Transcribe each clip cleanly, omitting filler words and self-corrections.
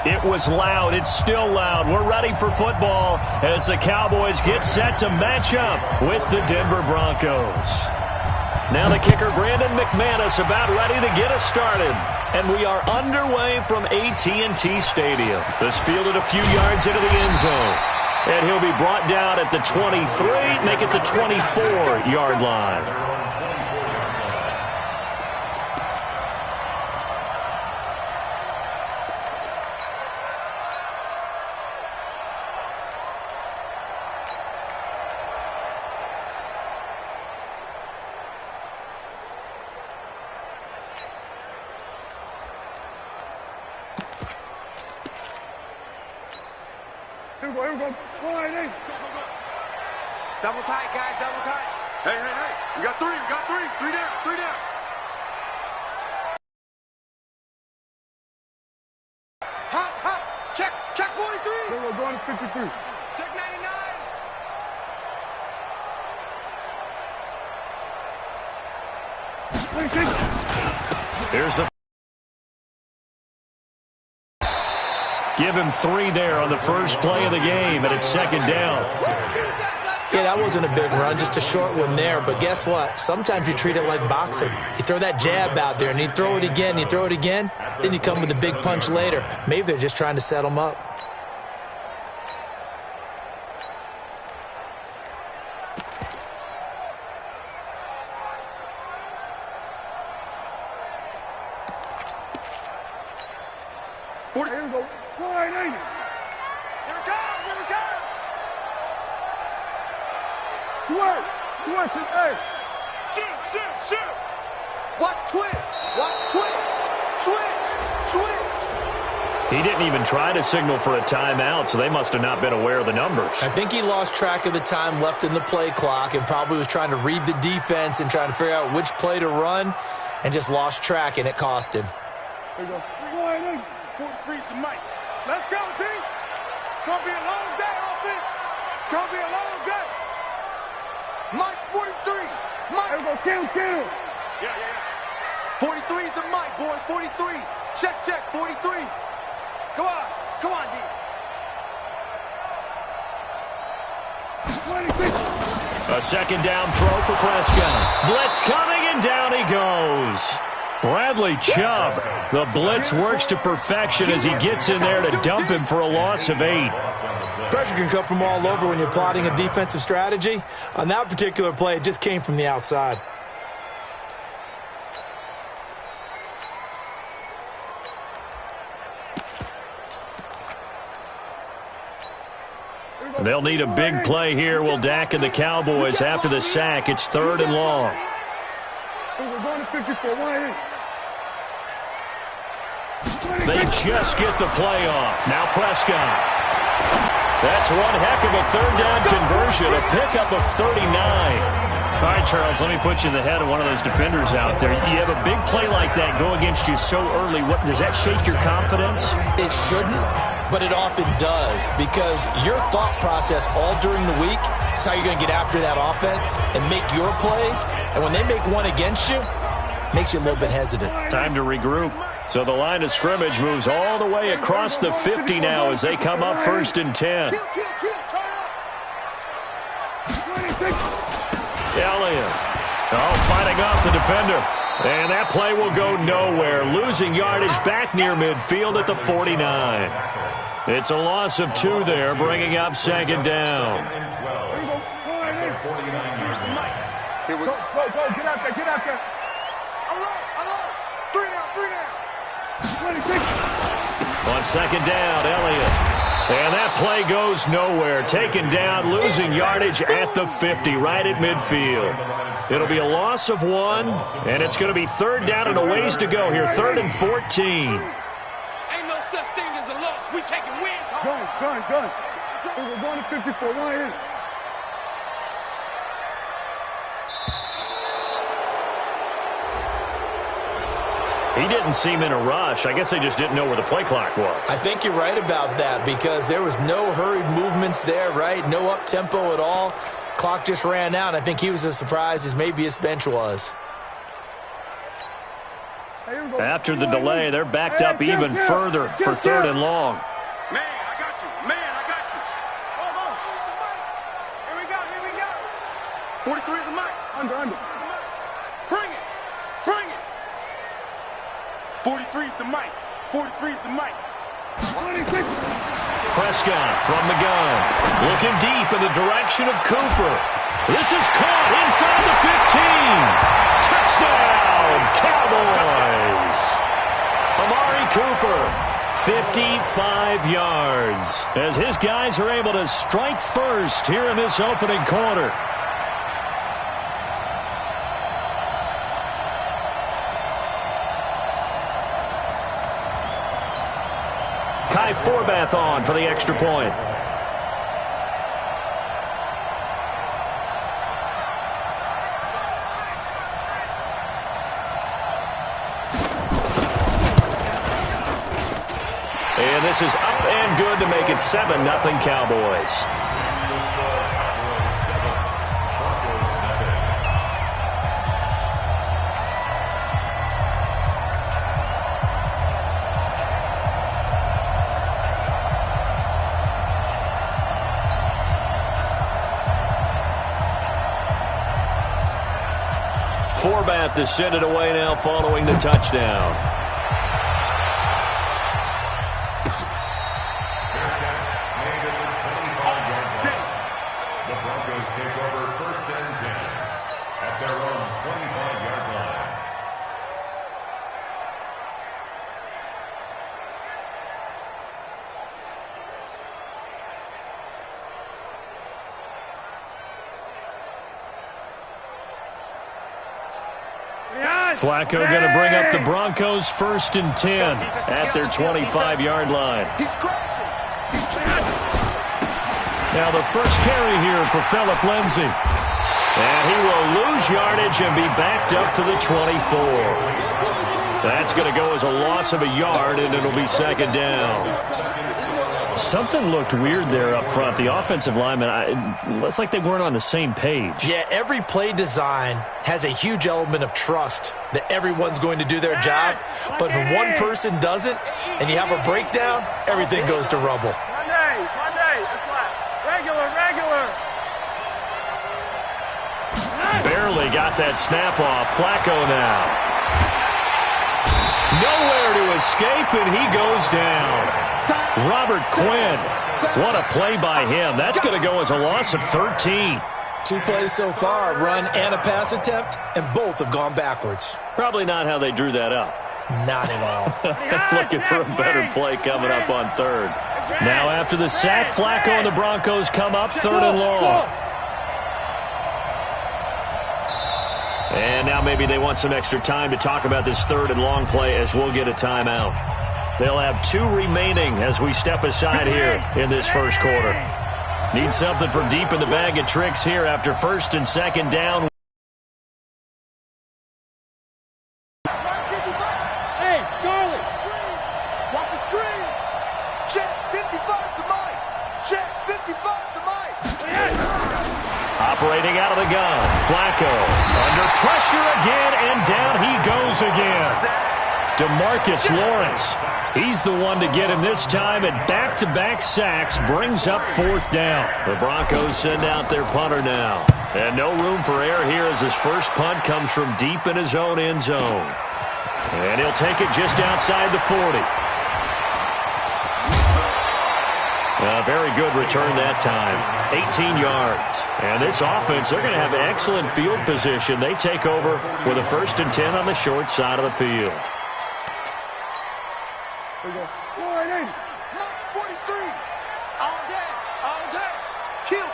It was loud. It's still loud. We're ready for football as the Cowboys get set to match up with the Denver Broncos. Now the kicker, Brandon McManus, about ready to get us started. And we are underway from AT&T Stadium. This fielded a few yards into the end zone. And he'll be brought down at the 23, make it the 24-yard line. Here we go. Double tight, guys, double tight. Hey. We got three. Three down. Hot. Check 43. Here we go, going to 53. Check 99. Here's the... Give him 3 there on the first play of the game, and it's second down. Yeah, that wasn't a big run, just a short one there. But guess what? Sometimes you treat it like boxing. You throw that jab out there, and you throw it again, then you come with a big punch later. Maybe they're just trying to set him up. Here we go. Here it comes. Switch it, hey. Shoot. Watch twitch. Switch. He didn't even try to signal for a timeout, so they must have not been aware of the numbers. I think he lost track of the time left in the play clock and probably was trying to read the defense and trying to figure out which play to run and just lost track, and it cost him. Here we go. 43's the mic. Let's go, team. It's going to be a long day, offense. It's going to be a long day. Mike's 43. Mike. Here we go. Kill. Yeah. 43's the mic, boy. 43. Check. 43. Come on, D. 26. A second down throw for Prescott. Blitz coming, and down he goes. Bradley Chubb, the blitz works to perfection as he gets in there to dump him for a loss of 8. Pressure can come from all over when you're plotting a defensive strategy. On that particular play, it just came from the outside. They'll need a big play here. Will Dak and the Cowboys after the sack. It's 3rd and long. We're going to 54. They just get the play off. Now Prescott. That's one heck of a 3rd down conversion, a pickup of 39. All right, Charles, let me put you in the head of one of those defenders out there. You have a big play like that go against you so early. What does that shake your confidence? It shouldn't, but it often does, because your thought process all during the week is how you're going to get after that offense and make your plays. And when they make one against you, it makes you a little bit hesitant. Time to regroup. So the line of scrimmage moves all the way across the 50 now as they come up 1st and 10. Elliott. Fighting off the defender. And that play will go nowhere. Losing yardage back near midfield at the 49. It's a loss of 2 there, bringing up 2nd down. Here we go. Go. Get out there. Alert. 3 down. 26. On 2nd down, Elliott. And that play goes nowhere. Taken down, losing yardage at the 50, right at midfield. It'll be a loss of 1, and it's going to be 3rd down and a ways to go here. 3rd and 14. Ain't no such thing as a loss. We taking wins. Gun. We're going to 54. Right in. He didn't seem in a rush. I guess they just didn't know where the play clock was. I think you're right about that, because there was no hurried movements there, right? No up-tempo at all. Clock just ran out. I think he was as surprised as maybe his bench was. After the delay, they're backed up even further for 3rd and long. Man, I got you. Man, I got you. Hold on. Here we go. Here we go. 43 is the mic. Under. Bring it. Bring it. 43 is the mic. 43 is the mic. 26. Prescott from the gun. Looking deep in the direction of Cooper. This is caught inside the 15. Touchdown, Cowboys. Amari Cooper, 55 yards, as his guys are able to strike first here in this opening quarter. Kai Forbath on for the extra point. And this is up and good to make it 7-0 Cowboys. Forbath to send it away now following the touchdown. The Broncos take over 1st and 10 at their own 25-yard line. Flacco going to bring up the Broncos 1st and 10 at their 25-yard line. Now the first carry here for Phillip Lindsay. And he will lose yardage and be backed up to the 24. That's going to go as a loss of a yard, and it'll be 2nd down. Something looked weird there up front. The offensive lineman, it's like they weren't on the same page. Yeah, every play design has a huge element of trust that everyone's going to do their job. But if one person doesn't and you have a breakdown, everything goes to rubble. Regular. Barely got that snap off. Flacco now. Nowhere to escape, and he goes down. Robert Quinn. What a play by him. That's going to go as a loss of 13. 2 plays so far, a run and a pass attempt, and both have gone backwards. Probably not how they drew that up. Not at all. Looking for a better play coming up on 3rd. Now after the sack, Flacco and the Broncos come up 3rd and long. And now maybe they want some extra time to talk about this 3rd and long play, as we'll get a timeout. They'll have 2 remaining as we step aside here in this first quarter. Need something from deep in the bag of tricks here after 1st and 2nd down. Hey, Charlie. Watch the screen. Check 55 to Mike. Check 55 to Mike. Operating out of the gun. Flacco under pressure again, and down he goes again. DeMarcus Lawrence. He's the one to get him this time, and back-to-back sacks brings up 4th down. The Broncos send out their punter now. And no room for error here as his first punt comes from deep in his own end zone. And he'll take it just outside the 40. A very good return that time. 18 yards. And this offense, they're going to have excellent field position. They take over with a 1st and 10 on the short side of the field. Here we go. 480. March 43. All day. Kill.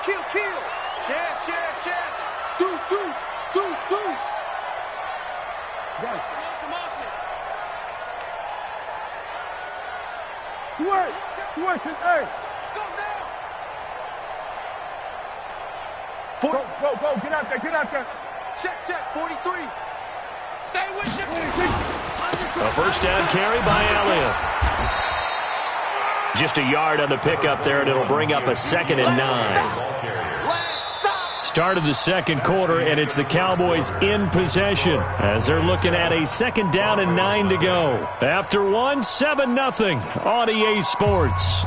Chance. Deuce. Got it. Switch it, hey. Go now. Go. Get out there. Check, 43. Stay with you. A 1st down carry by Elliott. Just a yard on the pickup there, and it'll bring up a 2nd and 9. start of the second quarter, and it's the Cowboys in possession as they're looking at a 2nd down and 9 to go. After 7-0 on EA Sports.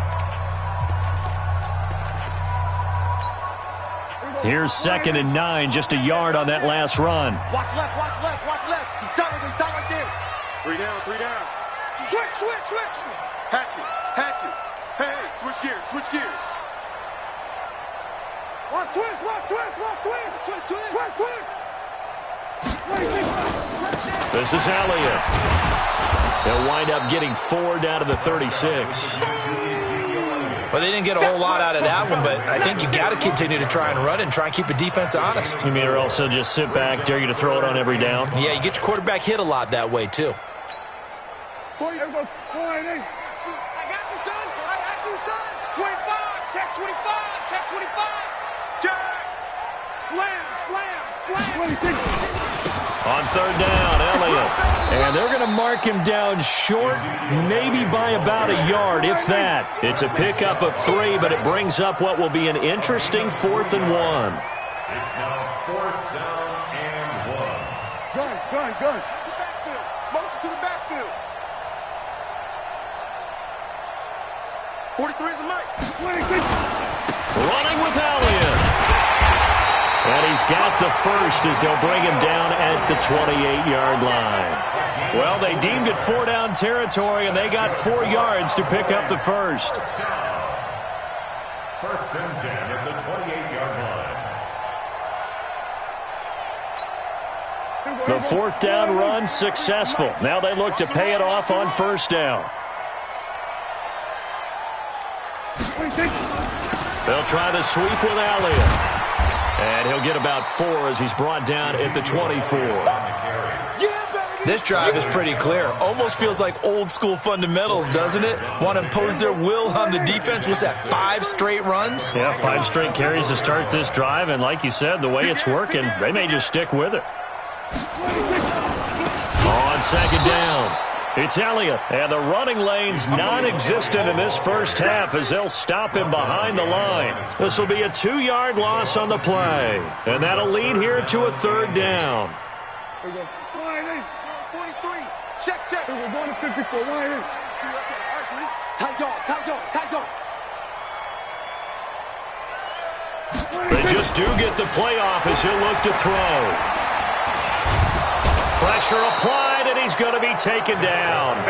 Here's 2nd and 9, just a yard on that last run. Watch left, watch left, watch left. He's tight right there. 3 down, 3 down. Switch. Hatch it. Hey, switch gears. Watch twist. This is Elliott. They'll wind up getting 4 down to the 36. Well, they didn't get a whole lot out of that one, but I think you got to continue to try and run and try and keep the defense honest. You mean or also just sit back, dare you to throw it on every down? Yeah, you get your quarterback hit a lot that way, too. I got you, son. 25. Check 25. Check 25. Jack. Slam. On 3rd down, Elliott. And they're going to mark him down short, maybe by about a yard, if that. It's a pickup of 3, but it brings up what will be an interesting 4th and 1. It's now 4th down and 1. Gun. Motion to the backfield. 43 is the mic. Running with Elliott. And he's got the first as they'll bring him down at the 28-yard line. Well, they deemed it 4-down territory, and they got 4 yards to pick up the first. 1st and 10 at the 28-yard line. The 4th down run successful. Now they look to pay it off on 1st down. They'll try the sweep with Elliott. And he'll get about 4 as he's brought down at the 24. This drive is pretty clear. Almost feels like old school fundamentals, doesn't it? Want to impose their will on the defense. What's that, 5 straight runs? Yeah, 5 straight carries to start this drive. And like you said, the way it's working, they may just stick with it. On 2nd down, it's Elliott. And the running lane's non-existent in this first half as they'll stop him behind the line. This will be a 2-yard loss on the play. And that'll lead here to a 3rd down. 43. Check. We're going to 54. Tight dog. They just do get the playoff as he'll look to throw. Pressure applied, and he's going to be taken down.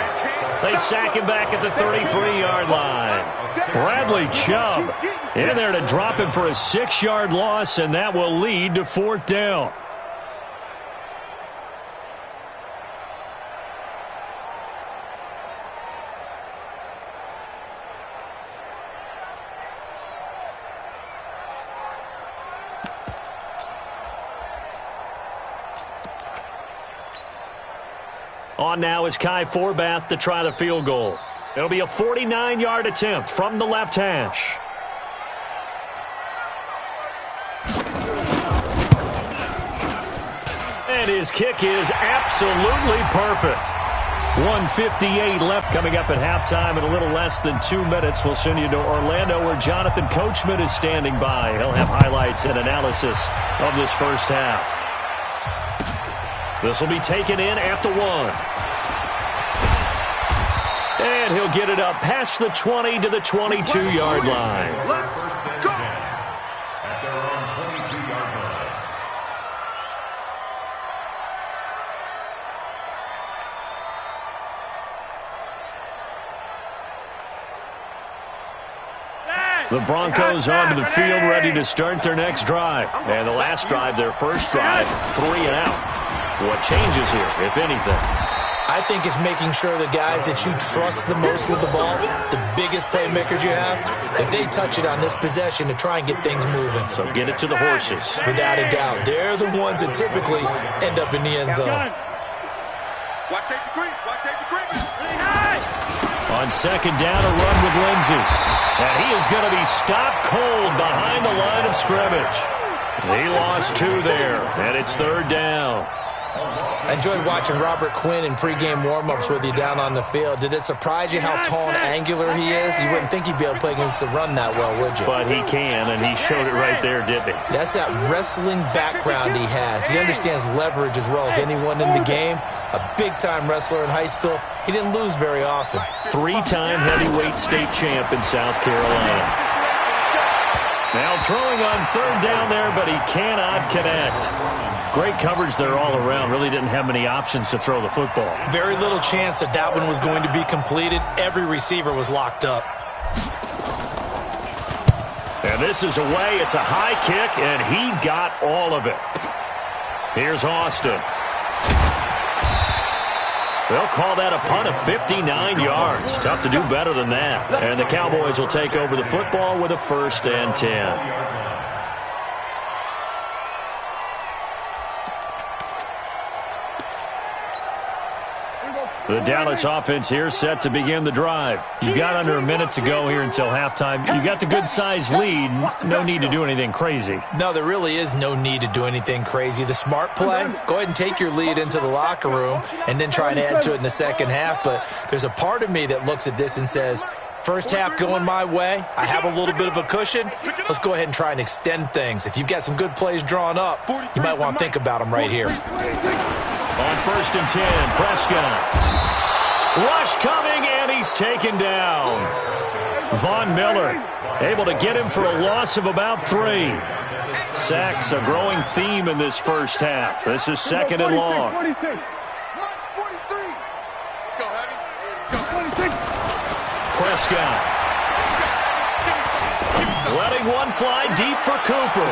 They sack him back at the 33-yard line. Bradley Chubb in there to drop him for a 6-yard loss, and that will lead to 4th down. On now is Kai Forbath to try the field goal. It'll be a 49-yard attempt from the left hash. And his kick is absolutely perfect. 1:58 left coming up at halftime in a little less than 2 minutes. We'll send you to Orlando where Jonathan Coachman is standing by. He'll have highlights and analysis of this first half. This will be taken in at the 1. And he'll get it up past the 20 to the 22-yard line. 1st and 10 at their own 22-yard line. The Broncos onto the field ready to start their next drive. And the last drive, their first drive, 3 and out. What changes here, if anything? I think it's making sure the guys that you trust the most with the ball, the biggest playmakers you have, that they touch it on this possession to try and get things moving. So get it to the horses. Without a doubt. They're the ones that typically end up in the end zone. Watch safety creep. On 2nd down, a run with Lindsey. And he is going to be stopped cold behind the line of scrimmage. He lost 2 there, and it's 3rd down. I enjoyed watching Robert Quinn in pregame warm-ups with you down on the field. Did it surprise you how tall and angular he is? You wouldn't think he'd be able to play against the run that well, would you? But he can, and he showed it right there, didn't he? That's that wrestling background he has. He understands leverage as well as anyone in the game. A big-time wrestler in high school. He didn't lose very often. Three-time heavyweight state champ in South Carolina. Now throwing on third down there, but he cannot connect. Great coverage there all around. Really didn't have many options to throw the football. Very little chance that that one was going to be completed. Every receiver was locked up. And this is away. It's a high kick, and he got all of it. Here's Austin. They'll call that a punt of 59 yards. Tough to do better than that. And the Cowboys will take over the football with a 1st and 10. The Dallas offense here set to begin the drive. You've got under a minute to go here until halftime. You got the good-sized lead. No need to do anything crazy. No, there really is no need to do anything crazy. The smart play, go ahead and take your lead into the locker room and then try and add to it in the second half. But there's a part of me that looks at this and says, first half going my way. I have a little bit of a cushion. Let's go ahead and try and extend things. If you've got some good plays drawn up, you might want to think about them right here. On 1st and 10, Prescott. Rush coming, and he's taken down. Von Miller able to get him for a loss of about 3. Sacks a growing theme in this first half. This is 2nd and long. Prescott. Letting one fly deep for Cooper.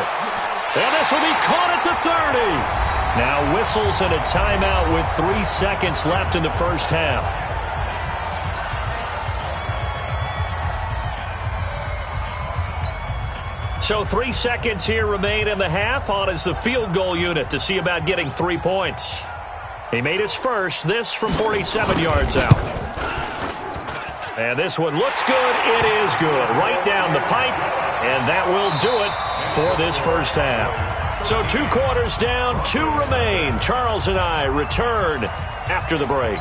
And this will be caught at the 30. Now whistles and a timeout with 3 seconds left in the first half. So 3 seconds here remain in the half. On is the field goal unit to see about getting 3 points. He made his first, this from 47 yards out. And this one looks good. It is good. Right down the pipe. And that will do it for this first half. So 2 quarters down, 2 remain. Charles and I return after the break.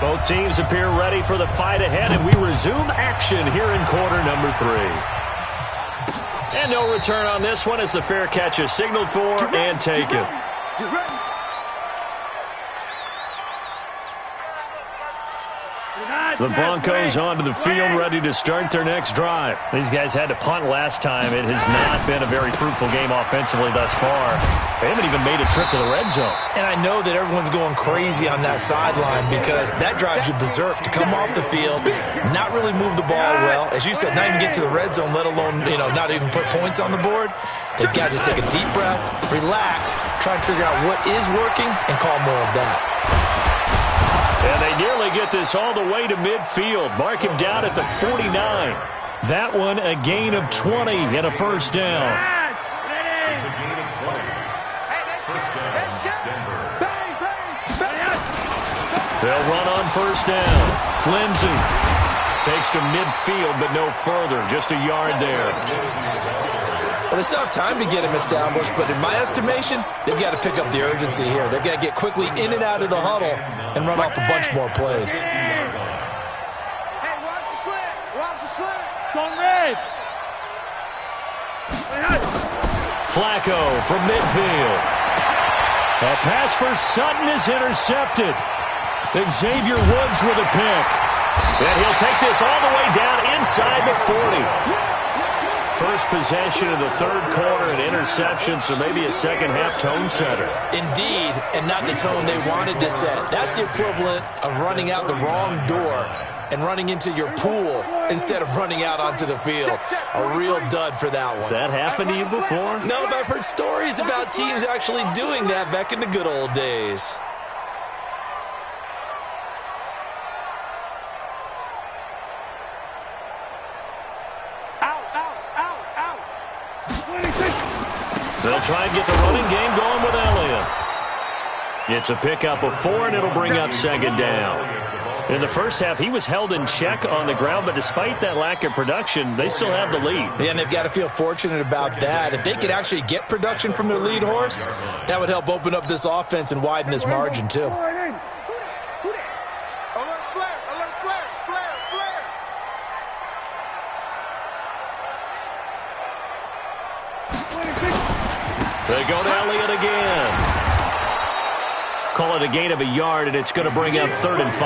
Both teams appear ready for the fight ahead, and we resume action here in quarter number 3. And no return on this one as the fair catch is signaled for and taken. The Broncos onto the field, ready to start their next drive. These guys had to punt last time. It has not been a very fruitful game offensively thus far. They haven't even made a trip to the red zone. And I know that everyone's going crazy on that sideline because that drives you berserk to come off the field, not really move the ball well. As you said, not even get to the red zone, let alone, not even put points on the board. They've got to just take a deep breath, relax, try and figure out what is working, and call more of that. And they nearly get this all the way to midfield. Mark him down at the 49. That one a gain of 20 and a first down. It's a gain of 20. First down, Denver. They'll run on first down. Lindsey takes to midfield, but no further. Just a yard there. Well, they still have time to get him established, but in my estimation, they've got to pick up the urgency here. They've got to get quickly in and out of the huddle and run off a bunch more plays. Hey, watch the slant. Watch the slant. Don't red. Flacco from midfield. A pass for Sutton is intercepted. Xavier Woods with a pick. And he'll take this all the way down inside the 40. First possession of the third quarter, an interception, so maybe a second-half tone setter. Indeed, and not the tone they wanted to set. That's the equivalent of running out the wrong door and running into your pool instead of running out onto the field. A real dud for that one. Has that happened to you before? No, but I've heard stories about teams actually doing that back in the good old days. They'll try and get the running game going with Elliott. It's a pickup of 4, and it'll bring up second down. In the first half, he was held in check on the ground, but despite that lack of production, they still have the lead. Yeah, and they've got to feel fortunate about that. If they could actually get production from their lead horse, that would help open up this offense and widen this margin, too. Who that? Alert flare, flare. They go to Elliott again. Call it a gain of a yard, and it's going to bring up 3rd and 5.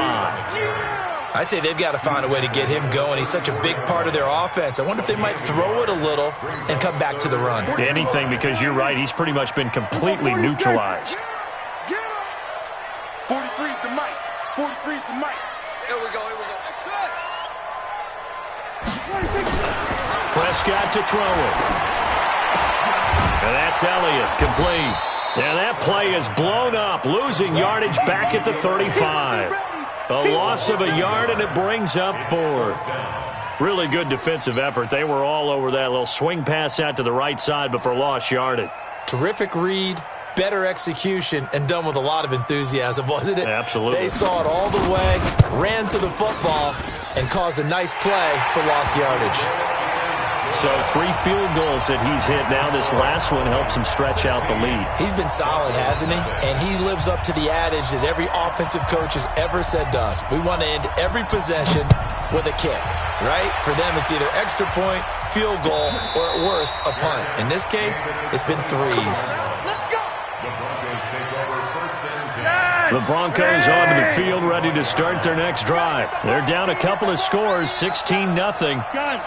I'd say they've got to find a way to get him going. He's such a big part of their offense. I wonder if they might throw it a little and come back to the run. Anything, because you're right. He's pretty much been completely neutralized. Get him! 43's the mic. 43's the mic. Here we go. That's it. Prescott to throw it. And that's Elliott, complete. And that play is blown up, losing yardage back at the 35. A loss of a yard, and it brings up 4th. Really good defensive effort. They were all over that little swing pass out to the right side before lost yardage. Terrific read, better execution, and done with a lot of enthusiasm, wasn't it? Absolutely. They saw it all the way, ran to the football, and caused a nice play for lost yardage. So 3 field goals that he's hit now. This last one helps him stretch out the lead. He's been solid, hasn't he? And he lives up to the adage that every offensive coach has ever said to us. We want to end every possession with a kick, right? For them, it's either extra point, field goal, or at worst, a punt. In this case, it's been 3s. The Broncos onto the field, ready to start their next drive. They're down a couple of scores, 16-0,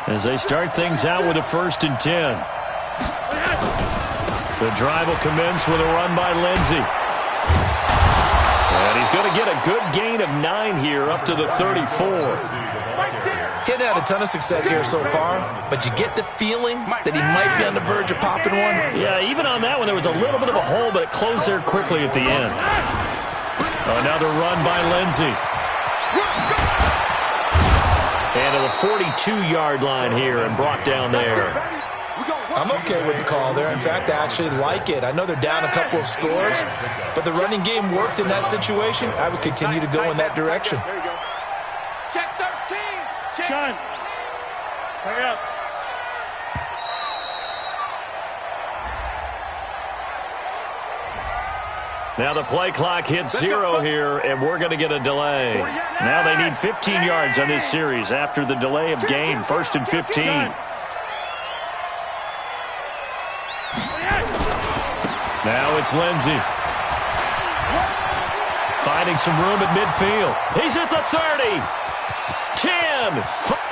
as they start things out with a 1st and 10. The drive will commence with a run by Lindsey. And he's going to get a good gain of 9 here, up to the 34. He's had a ton of success here so far, but you get the feeling that he might be on the verge of popping one. Yeah, even on that one, there was a little bit of a hole, but it closed there quickly at the end. Another run by Lindsey. And to the 42-yard line here and brought down there. I'm okay with the call there. In fact, I actually like it. I know they're down a couple of scores, but the running game worked in that situation. I would continue to go in that direction. Check 13. Check. Gun. Hurry up. Now the play clock hits 0 here, and we're going to get a delay. Now they need 15 yards on this series after the delay of game. 1st and 15. Now it's Lindsey. Finding some room at midfield. He's at the 30. 10.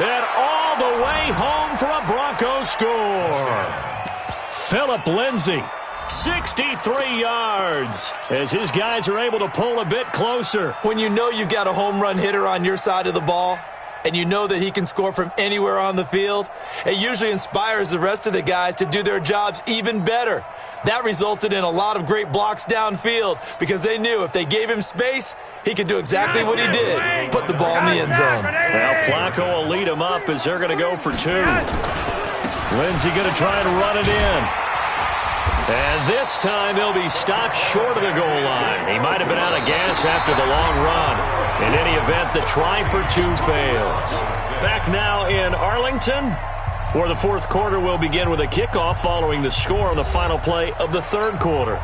And all the way home for a Broncos score. Philip Lindsey. 63 yards as his guys are able to pull a bit closer. When you know you've got a home run hitter on your side of the ball and you know that he can score from anywhere on the field, it usually inspires the rest of the guys to do their jobs even better. That resulted in a lot of great blocks downfield because they knew if they gave him space, he could do exactly what he did, put the ball in the end zone. Well, Flacco will lead him up as they're going to go for 2. Lindsey going to try and run it in. And this time he'll be stopped short of the goal line. He might have been out of gas after the long run. In any event, the try for 2 fails. Back now in Arlington, where the 4th quarter will begin with a kickoff following the score on the final play of the 3rd quarter.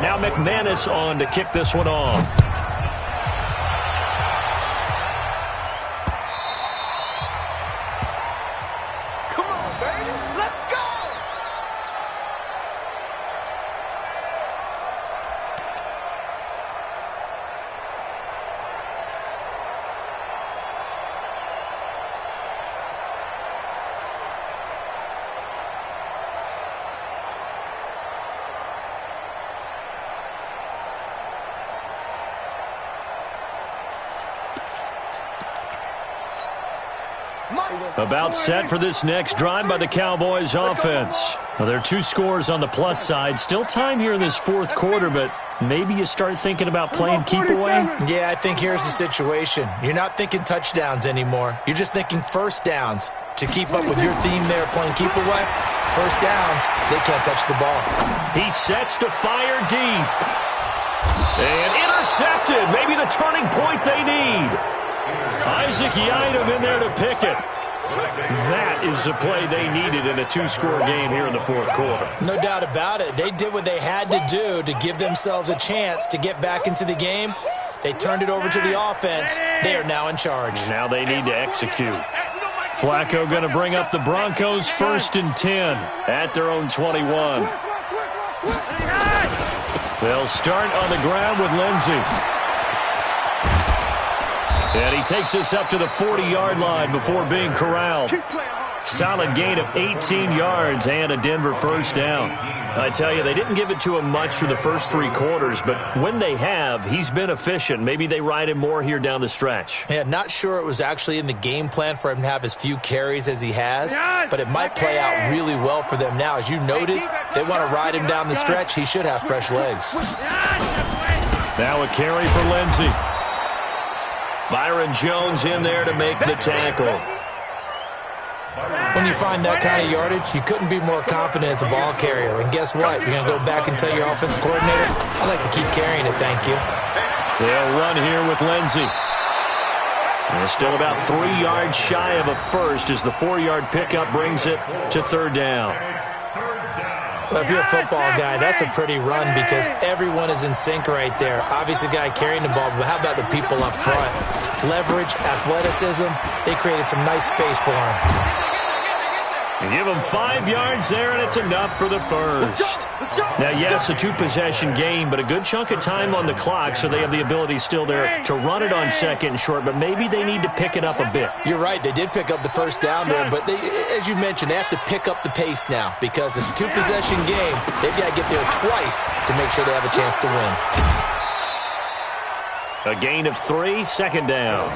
Now McManus on to kick this one off. Come on, baby. Let's go. About set for this next drive by the Cowboys offense. Well, there are 2 scores on the plus side. Still time here in this 4th quarter, but maybe you start thinking about playing keep away? Yeah, I think here's the situation. You're not thinking touchdowns anymore. You're just thinking first downs. To keep up with your theme there, playing keep away, first downs, they can't touch the ball. He sets to fire deep. And intercepted. Maybe the turning point they need. Isaac Yiadom in there to pick it. That is the play they needed in a two-score game here in the fourth quarter. No doubt about it. They did what they had to do to give themselves a chance to get back into the game. They turned it over to the offense. They are now in charge. Now they need to execute. Flacco going to bring up the Broncos 1st and 10 at their own 21. They'll start on the ground with Lindsey. And he takes us up to the 40-yard line before being corralled. Solid gain of 18 yards and a Denver first down. I tell you, they didn't give it to him much for the first 3 quarters, but when they have, he's been efficient. Maybe they ride him more here down the stretch. Yeah, not sure it was actually in the game plan for him to have as few carries as he has, but it might play out really well for them now. As you noted, if they want to ride him down the stretch, he should have fresh legs. Now a carry for Lindsey. Byron Jones in there to make the tackle. When you find that kind of yardage, you couldn't be more confident as a ball carrier. And guess what? You're going to go back and tell your offensive coordinator, I'd like to keep carrying it, thank you. They'll run here with Lindsey. They're still about 3 yards shy of a first as the 4-yard pickup brings it to 3rd down. Well, if you're a football guy, that's a pretty run because everyone is in sync right there. Obviously, the guy carrying the ball, but how about the people up front? Leverage, athleticism, they created some nice space for him. You give him 5 yards there, and it's enough for the first. Now, yes, a 2-possession game, but a good chunk of time on the clock, so they have the ability still there to run it on 2nd and short, but maybe they need to pick it up a bit. You're right. They did pick up the first down there, but as you mentioned, they have to pick up the pace now because it's a 2-possession game. They've got to get there twice to make sure they have a chance to win. A gain of 3, 2nd down.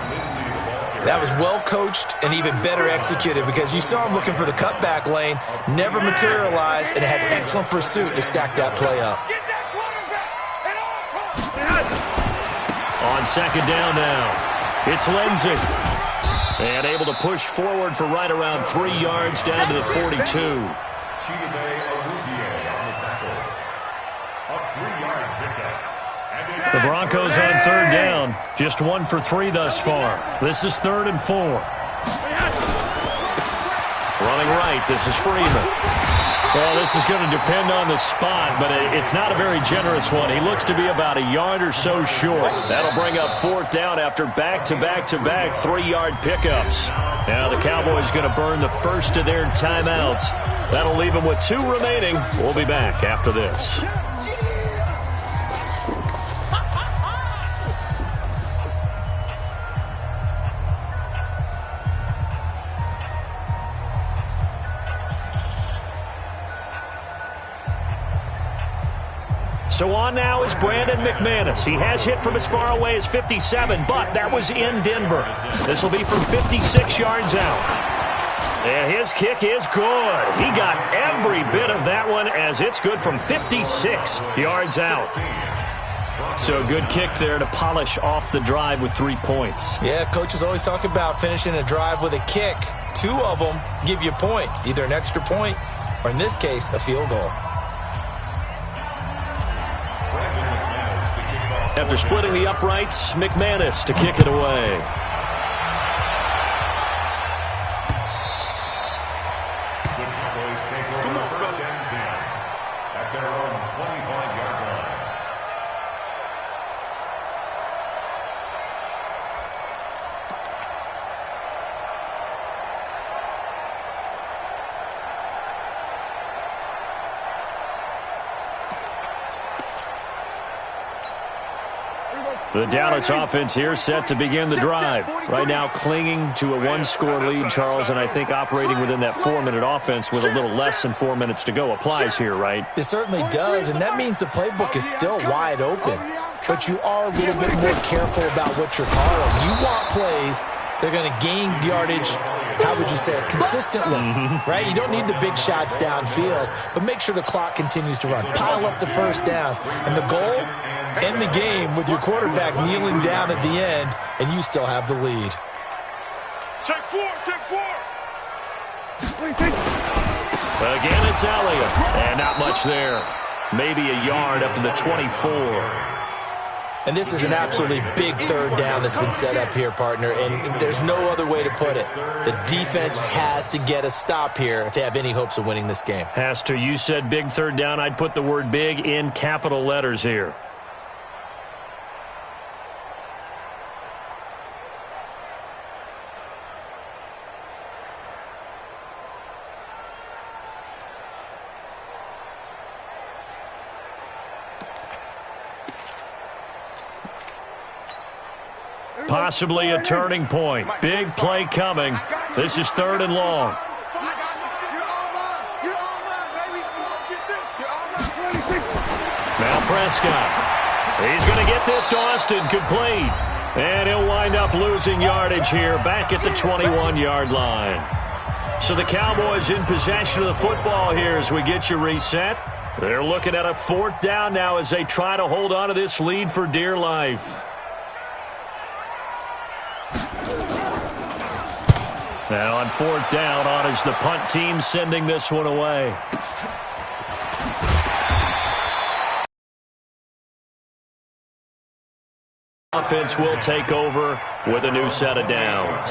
That was well coached and even better executed because you saw him looking for the cutback lane, never materialized, and had excellent pursuit to stack that play up. On 2nd down now, it's Lindsey. And able to push forward for right around 3 yards down to the 42. The Broncos on 3rd down. Just 1 for 3 thus far. This is 3rd and 4. Running right, this is Freeman. Well, this is going to depend on the spot, but it's not a very generous one. He looks to be about a yard or so short. That'll bring up 4th down after back-to-back-to-back 3-yard pickups. Now the Cowboys going to burn the first of their timeouts. That'll leave them with 2 remaining. We'll be back after this. So on now is Brandon McManus. He has hit from as far away as 57, but that was in Denver. This will be from 56 yards out. And his kick is good. He got every bit of that one as it's good from 56 yards out. So a good kick there to polish off the drive with 3 points. Yeah, coaches always talk about finishing a drive with a kick. 2 of them give you points, either an extra point or, in this case, a field goal. After splitting the uprights, McManus to kick it away. The Cowboys take over the 1st and 10 at their own 25-yard line. The Dallas offense here set to begin the drive. Right now clinging to a 1-score lead, Charles, and I think operating within that 4-minute offense with a little less than 4 minutes to go applies here, right? It certainly does, and that means the playbook is still wide open. But you are a little bit more careful about what you're calling. You want plays that are going to gain yardage, how would you say it, consistently, right? You don't need the big shots downfield, but make sure the clock continues to run. Pile up the first downs. And the goal, end the game with your quarterback kneeling down at the end, and you still have the lead. Check four, check four. Again, it's Elliott. And not much there. Maybe a yard up to the 24. And this is an absolutely big third down that's been set up here, partner, and there's no other way to put it. The defense has to get a stop here if they have any hopes of winning this game. Has to. You said big third down. I'd put the word big in capital letters here. Possibly a turning point. Big play coming. This is 3rd and long. Now Prescott. He's going to get this to Austin complete. And he'll wind up losing yardage here back at the 21-yard line. So the Cowboys in possession of the football here as we get you reset. They're looking at a 4th down now as they try to hold on to this lead for dear life. Now on 4th down, on is the punt team sending this one away. Offense will take over with a new set of downs.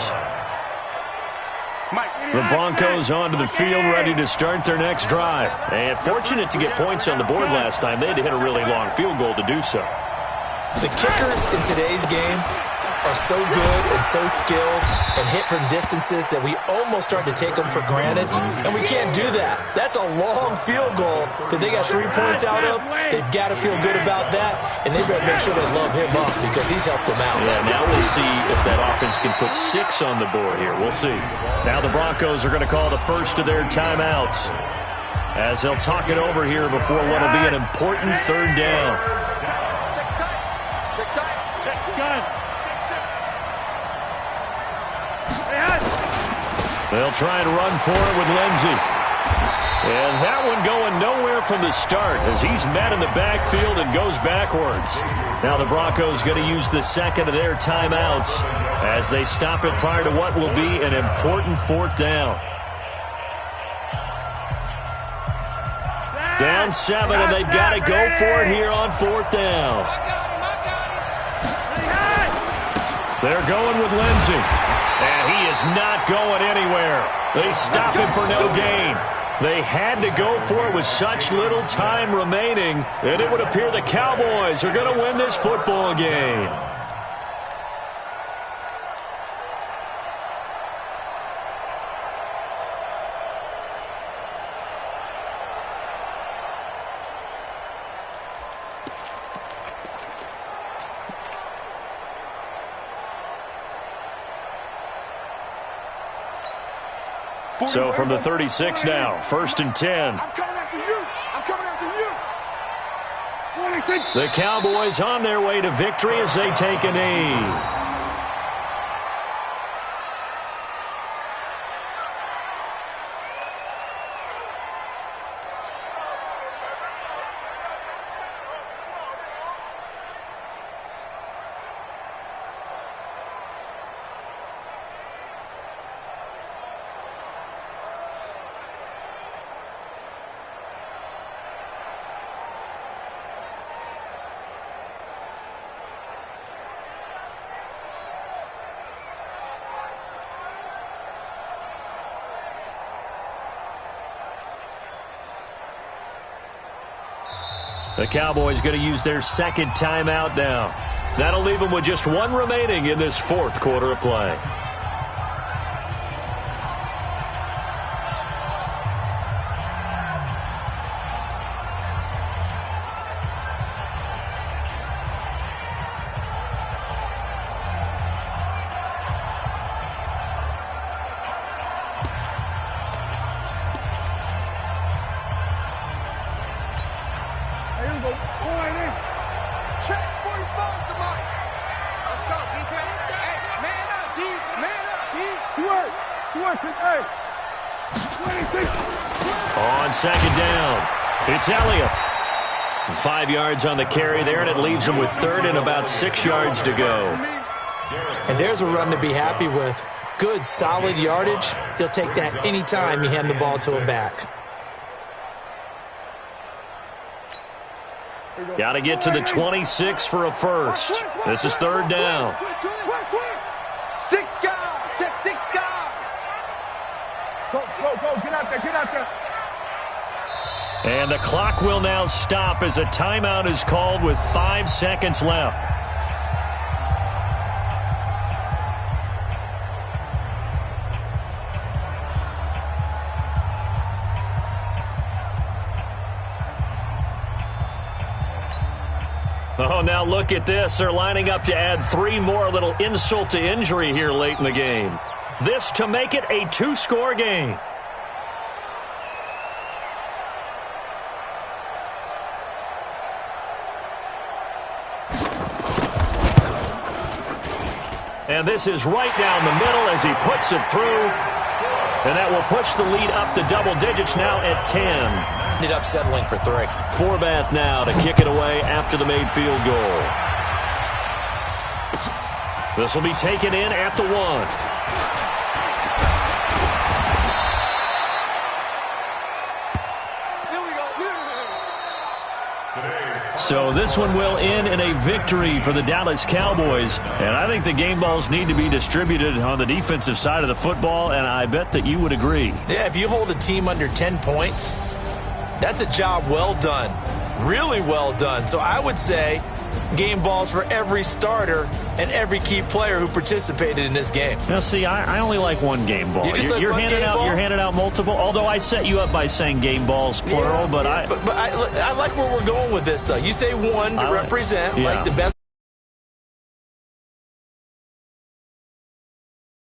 The Broncos onto the field ready to start their next drive. And fortunate to get points on the board last time. They had to hit a really long field goal to do so. The kickers in today's game are so good and so skilled and hit from distances that we almost start to take them for granted, and we can't do that. That's a long field goal that they got 3 points out of. They've got to feel good about that, and they better make sure they love him up because he's helped them out. Yeah, now we'll see if that offense can put 6 on the board here. We'll see. Now the Broncos are going to call the first of their timeouts as they'll talk it over here before what will be an important 3rd down. They'll try and run for it with Lindsey. And that one going nowhere from the start as he's met in the backfield and goes backwards. Now the Broncos going to use the second of their timeouts as they stop it prior to what will be an important 4th down. Down 7, and they've got to go for it here on 4th down. They're going with Lindsey. And he is not going anywhere. They stop him for no gain. They had to go for it with such little time remaining, and it would appear the Cowboys are going to win this football game. So from the 36 now, 1st and 10. I'm coming after you. I'm coming after you. The Cowboys on their way to victory as they take a knee. The Cowboys going to use their 2nd timeout now. That'll leave them with just 1 remaining in this 4th quarter of play. On 2nd down, it's Elliott. 5 yards on the carry there, and it leaves him with third and about 6 yards to go. And there's a run to be happy with. Good, solid yardage. He'll take that anytime you hand the ball to a back. Got to get to the 26 for a first. This is third down. 6 guys. Check 6 guys. Go, get out there. And the clock will now stop as a timeout is called with 5 seconds left. Oh, now look at this. They're lining up to add 3 more, little insult to injury here late in the game. This to make it a 2-score game. And this is right down the middle as he puts it through. And that will push the lead up to double digits now at 10. Ended up settling for 3. Forbath now to kick it away after the made field goal. This will be taken in at the 1. So this one will end in a victory for the Dallas Cowboys. And I think the game balls need to be distributed on the defensive side of the football, and I bet that you would agree. Yeah, if you hold a team under 10 points, that's a job well done. Really well done. So I would say game balls for every starter and every key player who participated in this game. Now, see, I only like one game ball. You're handing out multiple, although I set you up by saying game balls, plural. Yeah, but I like where we're going with this. You say one to represent, like the best